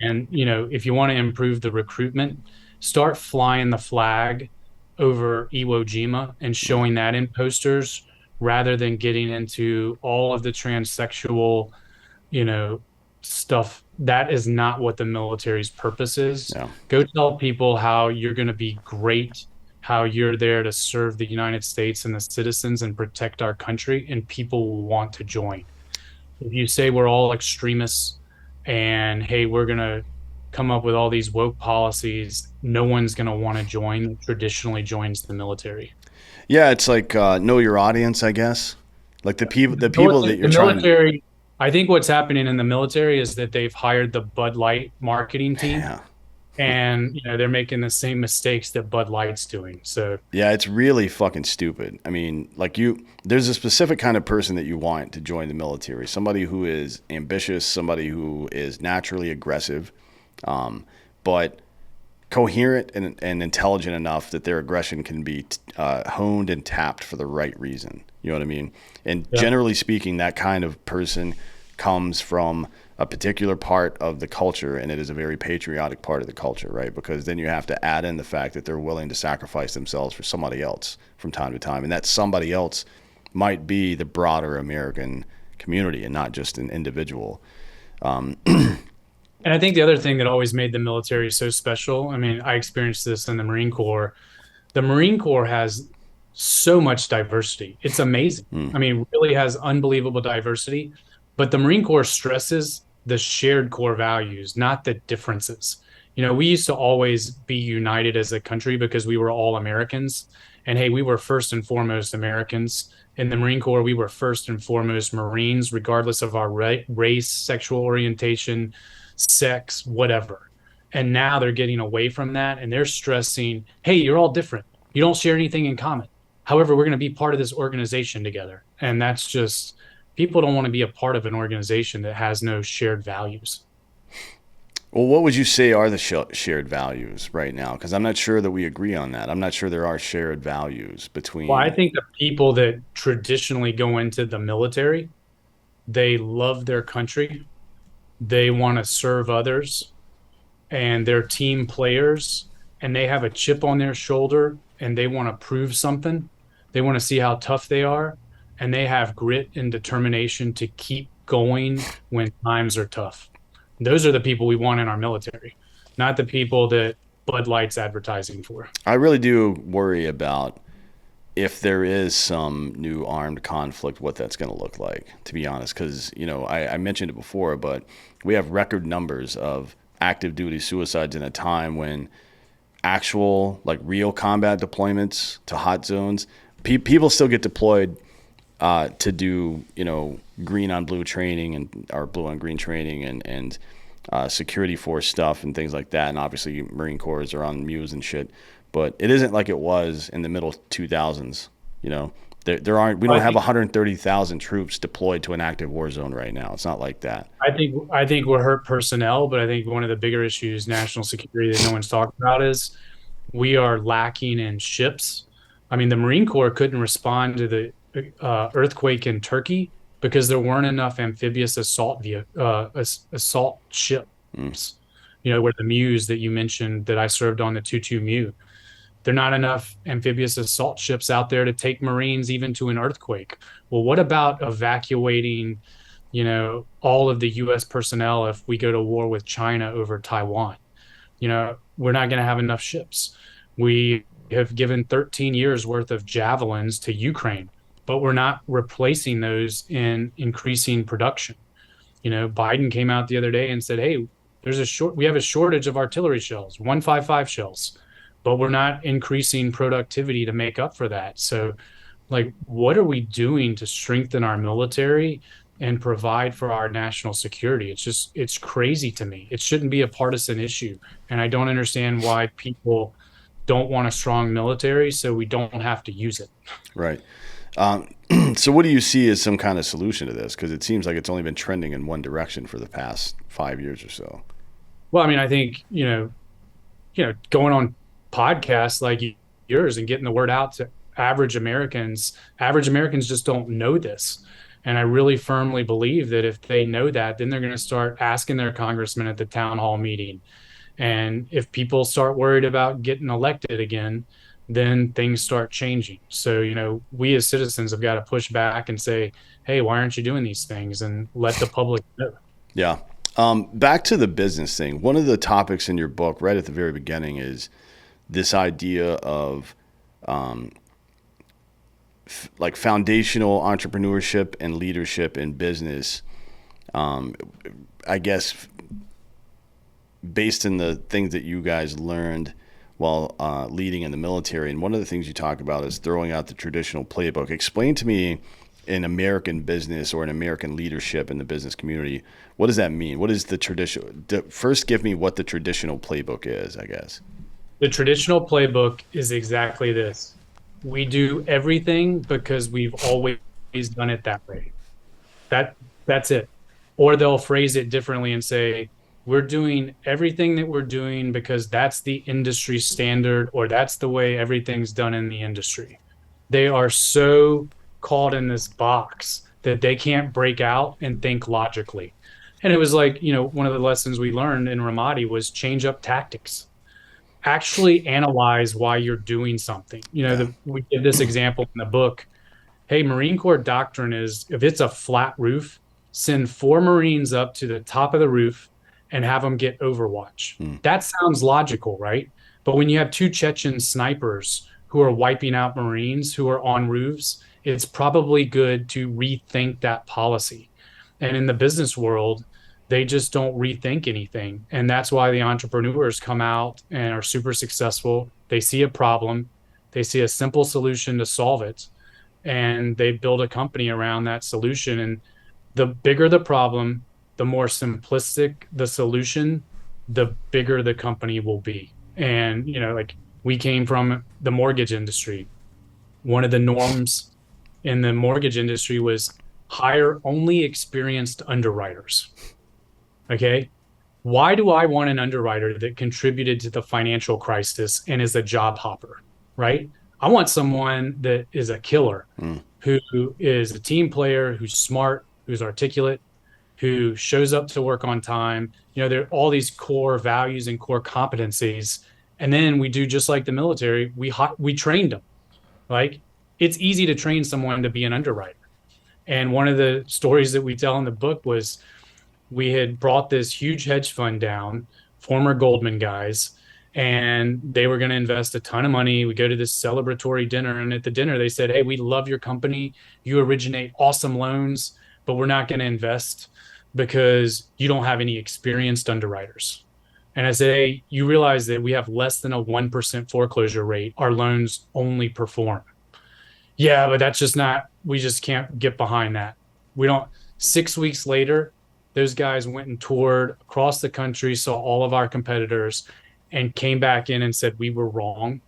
And, if you want to improve the recruitment, start flying the flag over Iwo Jima and mm, showing that in posters rather than getting into all of the transsexual, you know, stuff. That is not what the military's purpose is. yeah. Go tell people how you're going to be great, how you're there to serve the United States and the citizens and protect our country, and people will want to join. If you say we're all extremists and hey, we're going to come up with all these woke policies, no one's going to want to join that traditionally joins the military. Yeah, it's like know your audience, I guess. Like the people that The you're trying. military, I think what's happening in the military is that they've hired the Bud Light marketing team, Yeah, and they're making the same mistakes that Bud Light's doing. So yeah, it's really fucking stupid. I mean, like there's a specific kind of person that you want to join the military. Somebody who is ambitious, somebody who is naturally aggressive, but coherent and intelligent enough that their aggression can be honed and tapped for the right reason. You know what I mean? And yeah, generally speaking, that kind of person comes from a particular part of the culture, and it is a very patriotic part of the culture, right? Because then you have to add in the fact that they're willing to sacrifice themselves for somebody else from time to time, and that somebody else might be the broader American community and not just an individual. and I think the other thing that always made the military so special. I mean, I experienced this in the Marine Corps. The Marine Corps has so much diversity. It's amazing. Mm, I mean, really has unbelievable diversity. But the Marine Corps stresses the shared core values, not the differences. We used to always be united as a country because we were all Americans. And hey, we were first and foremost Americans. In the Marine Corps, we were first and foremost Marines, regardless of our race, sexual orientation, sex, whatever. And now they're getting away from that and they're stressing, hey, you're all different. You don't share anything in common. However, we're going to be part of this organization together. And that's just, people don't want to be a part of an organization that has no shared values. Well, what would you say are the shared values right now? Because I'm not sure that we agree on that. I'm not sure there are shared values Well, I between. think the people that traditionally go into the military, they love their country, they want to serve others, and they're team players, and they have a chip on their shoulder and they want to prove something. They want to see how tough they are, and they have grit and determination to keep going when times are tough. Those are the people we want in our military, not the people that Bud Light's advertising for. I really do worry about if there is some new armed conflict, what that's going to look like, to be honest. Because, I mentioned it before, but we have record numbers of active duty suicides in a time when actual, like real combat deployments to hot zones, people still get deployed to do, green on blue training and or blue on green training and security force stuff and things like that. And obviously, Marine Corps are on Muse and shit. But it isn't like it was in the middle 2000s. You know, there aren't. We don't I have think 130,000 troops deployed to an active war zone right now. It's not like that. I think we're hurt personnel, but I think one of the bigger issues, national security, that no one's talking about is we are lacking in ships. I mean, the Marine Corps couldn't respond to the earthquake in Turkey because there weren't enough amphibious assault Mm. ships. Where the Muse that you mentioned that I served on, the 22 Mew, there are not enough amphibious assault ships out there to take Marines even to an earthquake. Well, what about evacuating, all of the U.S. personnel if we go to war with China over Taiwan? We're not going to have enough ships. We have given 13 years worth of javelins to Ukraine, but we're not replacing those in increasing production. Biden came out the other day and said, "Hey, we have a shortage of artillery shells, 155 shells, but we're not increasing productivity to make up for that." So, like, what are we doing to strengthen our military and provide for our national security? It's crazy to me. It shouldn't be a partisan issue. And I don't understand why people don't want a strong military so we don't have to use it. Right. Um, so, what do you see as some kind of solution to this? Because it seems like it's only been trending in one direction for the past 5 years or so. Well, I mean, I think, going on podcasts like yours and getting the word out to average Americans just don't know this. And I really firmly believe that if they know that, then they're going to start asking their congressman at the town hall meeting. And if people start worried about getting elected again, then things start changing. So, we as citizens have got to push back and say, hey, why aren't you doing these things? And let the public know. Yeah. Back to the business thing. One of the topics in your book, right at the very beginning, is this idea of like foundational entrepreneurship and leadership in business. I guess based in the things that you guys learned while leading in the military. And one of the things you talk about is throwing out the traditional playbook. Explain to me, in American business or in American leadership in the business community, what does that mean? What is the tradition? First, give me what the traditional playbook is, I guess. The traditional playbook is exactly this. We do everything because we've always done it that way. That's it. Or they'll phrase it differently and say, we're doing everything that we're doing because that's the industry standard, or that's the way everything's done in the industry. They are so caught in this box that they can't break out and think logically. And it was like, one of the lessons we learned in Ramadi was change up tactics. Actually analyze why you're doing something. Yeah. We give this example in the book. Hey, Marine Corps doctrine is, if it's a flat roof, send 4 Marines up to the top of the roof and have them get overwatch. Mm. That sounds logical, right? But when you have two Chechen snipers who are wiping out Marines who are on roofs, it's probably good to rethink that policy. And in the business world, they just don't rethink anything. And that's why the entrepreneurs come out and are super successful. They see a problem, they see a simple solution to solve it, and they build a company around that solution. And the bigger the problem, the more simplistic the solution, the bigger the company will be. And, like we came from the mortgage industry. One of the norms in the mortgage industry was hire only experienced underwriters. Okay. Why do I want an underwriter that contributed to the financial crisis and is a job hopper? Right. I want someone that is a killer, Mm. who is a team player, who's smart, who's articulate, who shows up to work on time. There are all these core values and core competencies. And then we do just like the military. We trained them. Like, it's easy to train someone to be an underwriter. And one of the stories that we tell in the book was we had brought this huge hedge fund down, former Goldman guys, and they were going to invest a ton of money. We go to this celebratory dinner, and at the dinner, they said, "Hey, we love your company. You originate awesome loans, but we're not going to invest because you don't have any experienced underwriters." And I said, "Hey, you realize that we have less than a 1% foreclosure rate. Our loans only perform." Yeah, but that's just not, we just can't get behind that. We don't. 6 weeks later, those guys went and toured across the country, saw all of our competitors, and came back in and said we were wrong,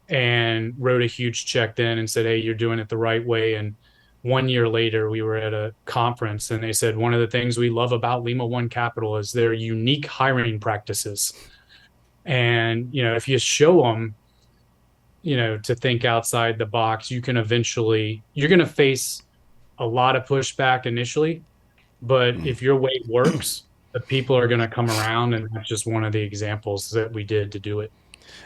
and wrote a huge check then and said, "Hey, you're doing it the right way." And 1 year later, we were at a conference and they said, "One of the things we love about Lima One Capital is their unique hiring practices." And, if you show them, to think outside the box, you're going to face a lot of pushback initially, but Mm. if your way works, the people are going to come around. And that's just one of the examples that we did to do it.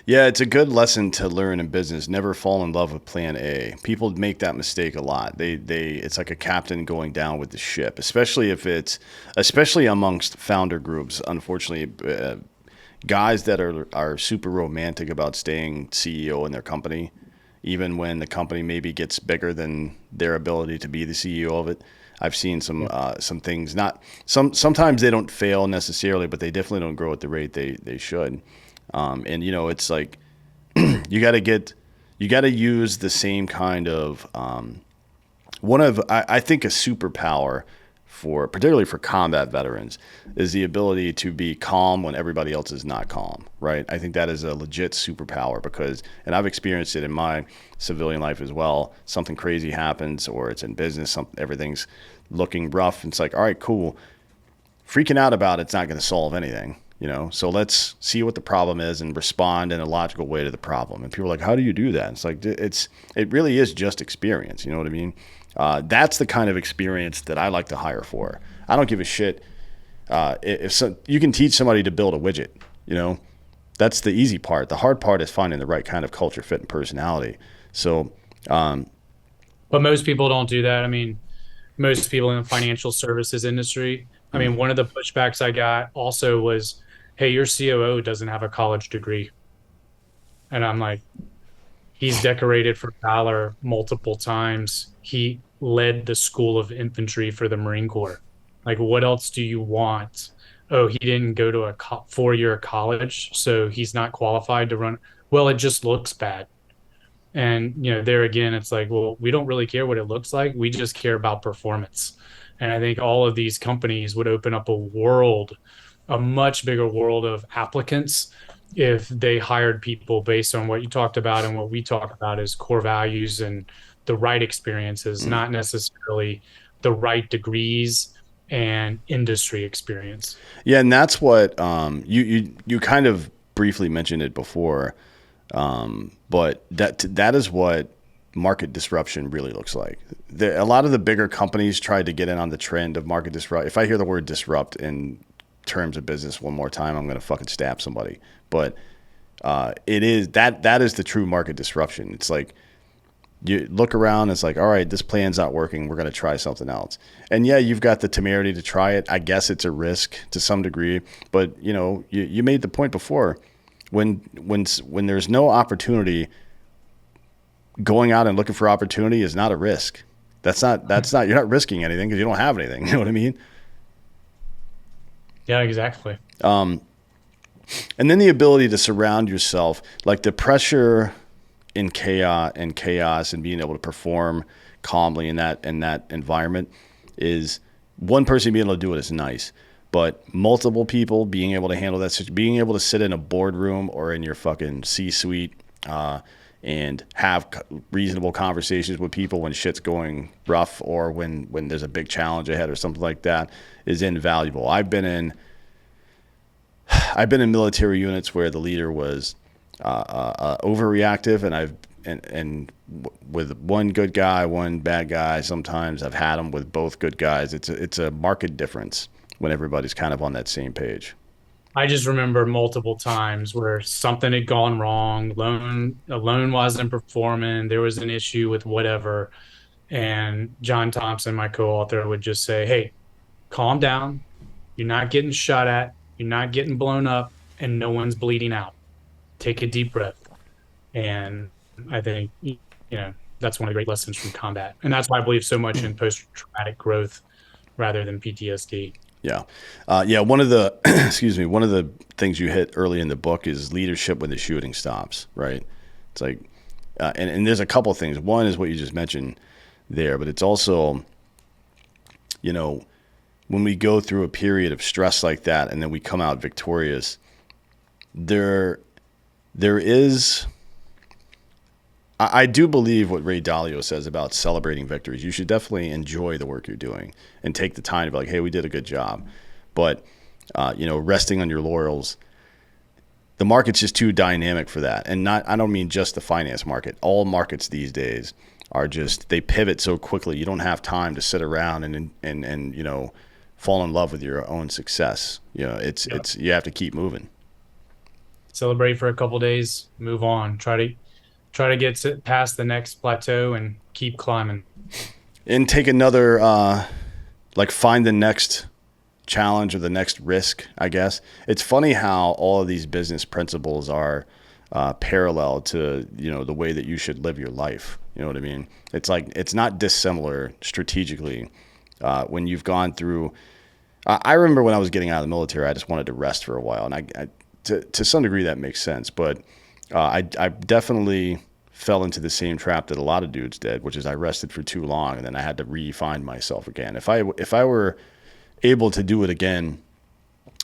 Yeah, it's a good lesson to learn in business. Never fall in love with plan A. People make that mistake a lot. It's like a captain going down with the ship, especially amongst founder groups. Unfortunately, guys that are super romantic about staying CEO in their company, even when the company maybe gets bigger than their ability to be the CEO of it. I've seen some things. Not sometimes they don't fail necessarily, but they definitely don't grow at the rate they should. And it's like you got to use the same kind of I think a superpower for particularly for combat veterans is the ability to be calm when everybody else is not calm, right? I think that is a legit superpower because, and I've experienced it in my civilian life as well. Something crazy happens or it's in business, everything's looking rough. And it's like, all right, cool. Freaking out about it's not going to solve anything. So let's see what the problem is and respond in a logical way to the problem. And people are like, how do you do that? It's like, it really is just experience. You know what I mean? That's the kind of experience that I like to hire for. I don't give a shit. You can teach somebody to build a widget, that's the easy part. The hard part is finding the right kind of culture fit and personality. So, But most people don't do that. I mean, most people in the financial services industry. I mm, mean, one of the pushbacks I got also was, "Hey, your COO doesn't have a college degree." And I'm like, he's decorated for valor multiple times. He led the School of Infantry for the Marine Corps. Like, what else do you want? Oh, he didn't go to a 4-year college, so he's not qualified to run. Well, it just looks bad. And, there again, it's like, well, we don't really care what it looks like. We just care about performance. And I think all of these companies would open up a much bigger world of applicants if they hired people based on what you talked about and what we talk about as core values and the right experiences, mm. not necessarily the right degrees and industry experience. Yeah, and that's what you kind of briefly mentioned it before, but that is what market disruption really looks like. A lot of the bigger companies tried to get in on the trend of market disrupt. If I hear the word disrupt in terms of business one more time, I'm going to fucking stab somebody. But it is that is the true market disruption. It's like you look around, it's like, all right, this plan's not working. We're going to try something else. And yeah, you've got the temerity to try it. I guess it's a risk to some degree, but you made the point before when there's no opportunity, going out and looking for opportunity is not a risk. That's not, you're not risking anything because you don't have anything. You know what I mean? Yeah, exactly. And then the ability to surround yourself, like the pressure in chaos and being able to perform calmly in that environment is one person being able to do it is nice, but multiple people being able to handle that, being able to sit in a boardroom or in your fucking C-suite and have reasonable conversations with people when shit's going rough or when there's a big challenge ahead or something like that is invaluable. I've been in military units where the leader was overreactive, and with one good guy, one bad guy. Sometimes I've had them with both good guys. It's a marked difference when everybody's kind of on that same page. I just remember multiple times where something had gone wrong, a loan wasn't performing, there was an issue with whatever, and John Thompson, my co-author, would just say, "Hey, calm down. You're not getting shot at, you're not getting blown up, and no one's bleeding out. Take a deep breath." And I think, that's one of the great lessons from combat. And that's why I believe so much in post-traumatic growth rather than PTSD. Yeah. Yeah. One of the, excuse me, one of the things you hit early in the book is leadership when the shooting stops, right? It's like, and there's a couple of things. One is what you just mentioned there, but it's also, when we go through a period of stress like that and then we come out victorious, there is, I do believe what Ray Dalio says about celebrating victories. You should definitely enjoy the work you're doing and take the time to be like, hey, we did a good job. But, resting on your laurels, the market's just too dynamic for that. And I don't mean just the finance market. All markets these days are just, they pivot so quickly. You don't have time to sit around and fall in love with your own success. It's you have to keep moving. Celebrate for a couple days, move on, try to get past the next plateau and keep climbing. And take another, find the next challenge or the next risk, I guess. It's funny how all of these business principles are parallel to, the way that you should live your life. You know what I mean? It's like, it's not dissimilar strategically. When you've gone through, I remember when I was getting out of the military, I just wanted to rest for a while. And to some degree that makes sense, but I definitely fell into the same trap that a lot of dudes did, which is I rested for too long and then I had to re-find myself again. If I were able to do it again,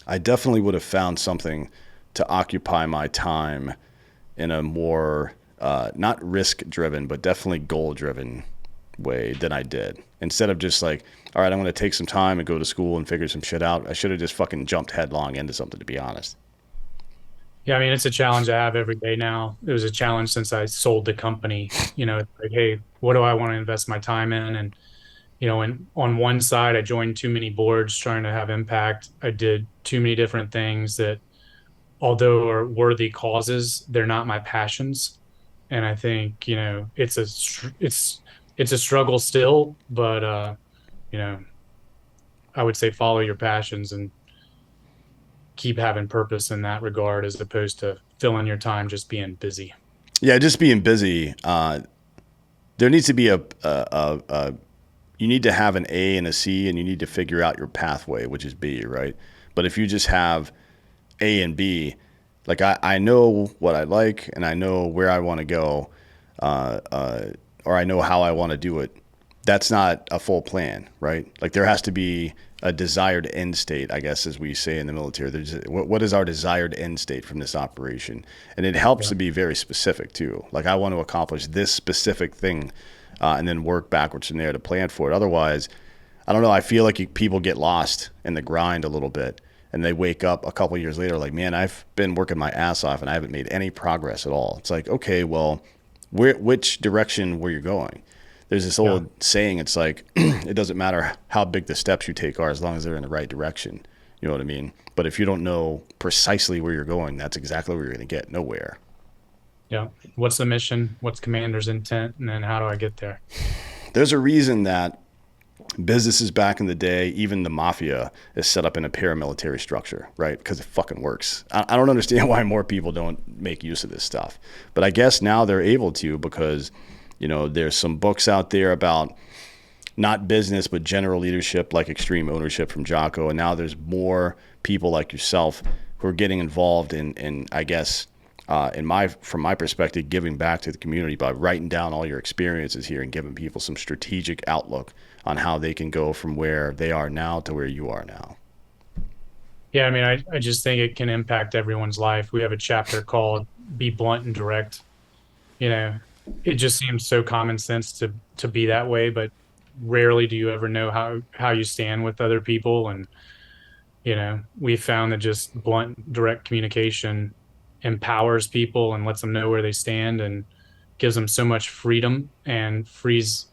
I definitely would have found something to occupy my time in a more not risk-driven, but definitely goal-driven way than I did. Instead of just like, all right, I'm going to take some time and go to school and figure some shit out. I should have just fucking jumped headlong into something, to be honest. Yeah, I mean, it's a challenge I have every day now. It was a challenge since I sold the company. It's like, hey, what do I want to invest my time in? And, on one side, I joined too many boards trying to have impact. I did too many different things that, although are worthy causes, they're not my passions. And I think, it's a struggle still, but, I would say follow your passions and keep having purpose in that regard as opposed to filling your time just being busy. Yeah, just being busy. There needs to be you need to have an A and a C, and you need to figure out your pathway, which is B, right? But if you just have A and B, like I know what I like and I know where I want to go, or I know how I want to do it, that's not a full plan, right? Like there has to be a desired end state, I guess, as we say in the military. What is our desired end state from this operation? And it helps to be very specific too. Like I want to accomplish this specific thing, and then work backwards from there to plan for it. Otherwise, I don't know. I feel like people get lost in the grind a little bit, and they wake up a couple years later like, man, I've been working my ass off and I haven't made any progress at all. It's like, okay, well, which direction were you going? There's this old saying, it's like, it doesn't matter how big the steps you take are as long as they're in the right direction. You know what I mean? But if you don't know precisely where you're going, that's exactly where you're going to get nowhere. Yeah. What's the mission? What's commander's intent? And then how do I get there? There's a reason that businesses back in the day, even the mafia, is set up in a paramilitary structure, right? Because it fucking works. I don't understand why more people don't make use of this stuff. But I guess now they're able to because there's some books out there about not business, but general leadership, like Extreme Ownership from Jocko. And now there's more people like yourself who are getting involved in I guess, from my perspective, giving back to the community by writing down all your experiences here and giving people some strategic outlook on how they can go from where they are now to where you are now. Yeah, I mean, I just think it can impact everyone's life. We have a chapter called Be Blunt and Direct. You know, it just seems so common sense to be that way, but rarely do you ever know how you stand with other people. And, we found that just blunt, direct communication empowers people and lets them know where they stand and gives them so much freedom and frees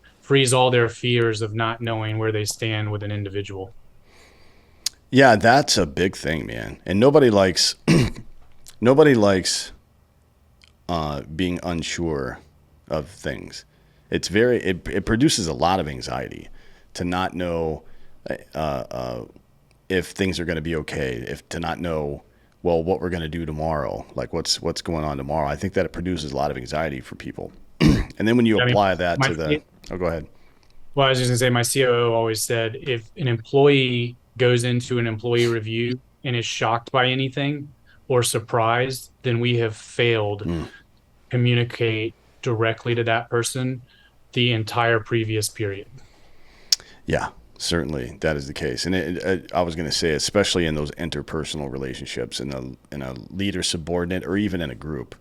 all their fears of not knowing where they stand with an individual. Yeah, that's a big thing, man. And nobody likes being unsure of things. It produces a lot of anxiety to not know uh, uh, if things are going to be okay, if to not know well what we're going to do tomorrow, like what's going on tomorrow. I think that it produces a lot of anxiety for people. And then when you I mean, apply that my to the oh, go ahead. well, I was just gonna say my COO always said if an employee goes into an employee review and is shocked by anything or surprised, then we have failed to Mm. communicate directly to that person the entire previous period. Yeah, certainly that is the case. And I was going to say, especially in those interpersonal relationships, in a leader subordinate, or even in a group,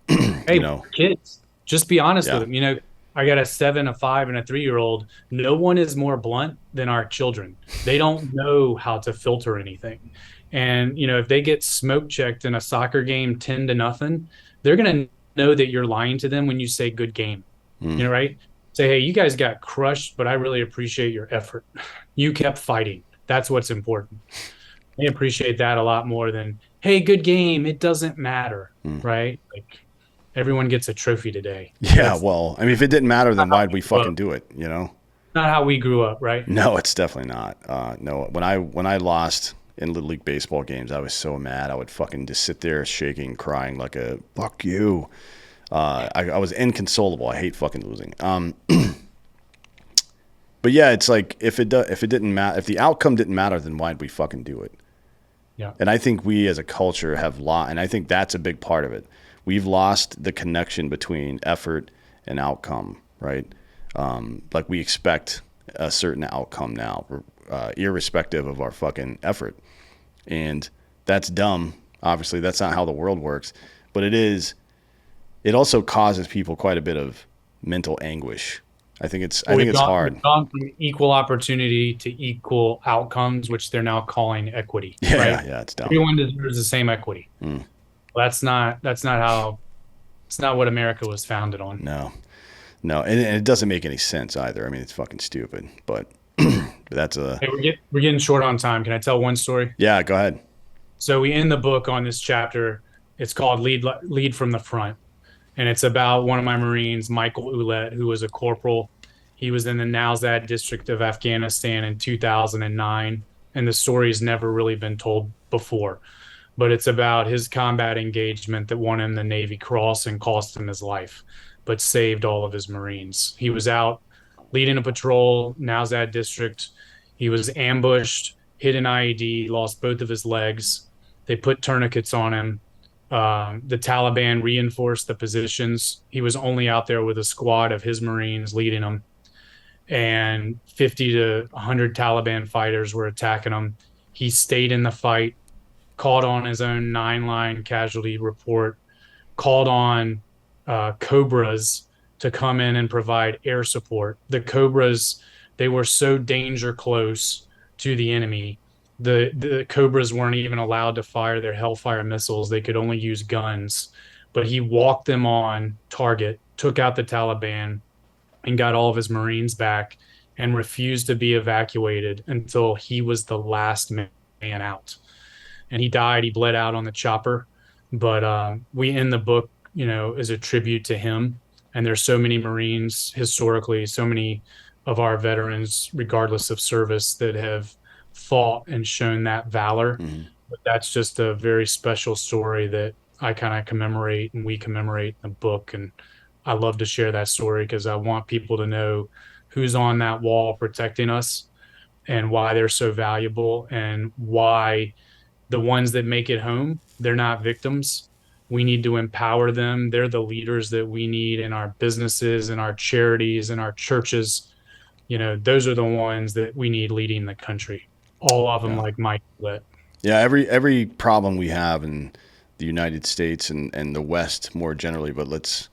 you Hey, know, kids, just be honest with yeah, them. I got a 7, a 5, and a 3-year-old. No one is more blunt than our children. They don't know how to filter anything. And, if they get smoke checked in a soccer game 10 to nothing, they're going to know that you're lying to them when you say good game, mm, right? Say, hey, you guys got crushed, but I really appreciate your effort. You kept fighting. That's what's important. They appreciate that a lot more than, hey, good game. It doesn't matter, mm. right? Like everyone gets a trophy today. Yeah. That's Well, I mean, if it didn't matter, not then how why'd we we grew up. fucking do it? You know? Not how we grew up, right? No, it's definitely not. No, when I lost in little league baseball games, I was so mad. I would fucking just sit there shaking, crying like a fuck you. I was inconsolable. I hate fucking losing. But yeah, it's like if it didn't matter, if the outcome didn't matter, then why'd we fucking do it? Yeah. And I think we as a culture have lost, and I think that's a big part of it. We've lost the connection between effort and outcome, right? Like we expect a certain outcome now, irrespective of our fucking effort. And that's dumb. Obviously, that's not how the world works. But it is, it also causes people quite a bit of mental anguish. I Well, think we've it's gone we've hard. gone from equal opportunity to equal outcomes, which they're now calling equity, Yeah, right? yeah, it's dumb. Everyone deserves the same equity. Mm, Well, that's not how it's not what America was founded on. no, no, and it doesn't make any sense either. I mean, it's fucking stupid. But that's a Hey, we're getting short on time. Can I tell one story? yeah. Go ahead. So we end the book on this chapter. It's called Lead from the Front, and it's about one of my Marines, Michael Ouellette, who was a corporal. He was in the Nowzad district of Afghanistan in 2009, and the story's never really been told before. But it's about his combat engagement that won him the Navy Cross and cost him his life, but saved all of his Marines. He was out leading a patrol, Nowzad district. He was ambushed, hit an IED, lost both of his legs. They put tourniquets on him. The Taliban reinforced the positions. He was only out there with a squad of his Marines leading them, and 50 to 100 Taliban fighters were attacking him. He stayed in the fight, called on his own 9-line casualty report, called on Cobras to come in and provide air support. The Cobras, they were so danger close to the enemy. The Cobras weren't even allowed to fire their Hellfire missiles. They could only use guns. But he walked them on target, took out the Taliban, and got all of his Marines back and refused to be evacuated until he was the last man out. And he died. He bled out on the chopper. But we end the book, as a tribute to him. And there's so many Marines historically, so many of our veterans, regardless of service, that have fought and shown that valor. Mhm. But that's just a very special story that I kind of commemorate and we commemorate in the book. And I love to share that story because I want people to know who's on that wall protecting us and why they're so valuable and why the ones that make it home, they're not victims. We need to empower them. They're the leaders that we need in our businesses, in our charities, in our churches. Those are the ones that we need leading the country. All of them, Yeah. like Mike lit. Yeah, every problem we have in the United States and the West more generally, but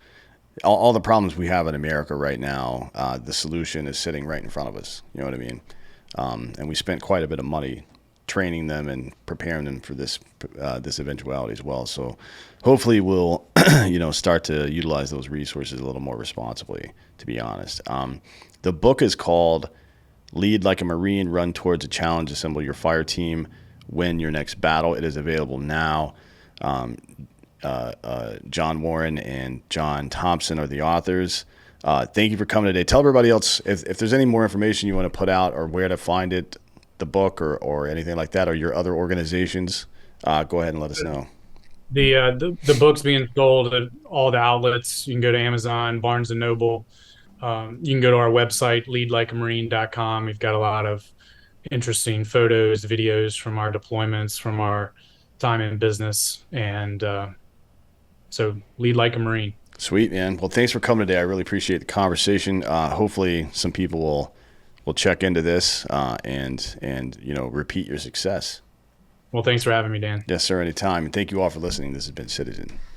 all the problems we have in America right now, the solution is sitting right in front of us. You know what I mean? And we spent quite a bit of money training them and preparing them for this eventuality as well. So hopefully we'll start to utilize those resources a little more responsibly. To be honest, the book is called "Lead Like a Marine, Run Towards a Challenge, Assemble Your Fire Team, Win Your Next Battle." It is available now. John Warren and John Thompson are the authors. Thank you for coming today. Tell everybody else if there's any more information you want to put out or where to find it, the book or anything like that, or your other organizations. Go ahead and let us know. The book's being sold at all the outlets. You can go to Amazon, Barnes and Noble. You can go to our website, leadlikeamarine.com. We've got a lot of interesting photos, videos from our deployments, from our time in business, and so lead like a Marine. Sweet, man. Well, thanks for coming today. I really appreciate the conversation. Hopefully, some people will check into this and repeat your success. Well, thanks for having me, Dan. Yes, sir. Anytime. And thank you all for listening. This has been Citizen.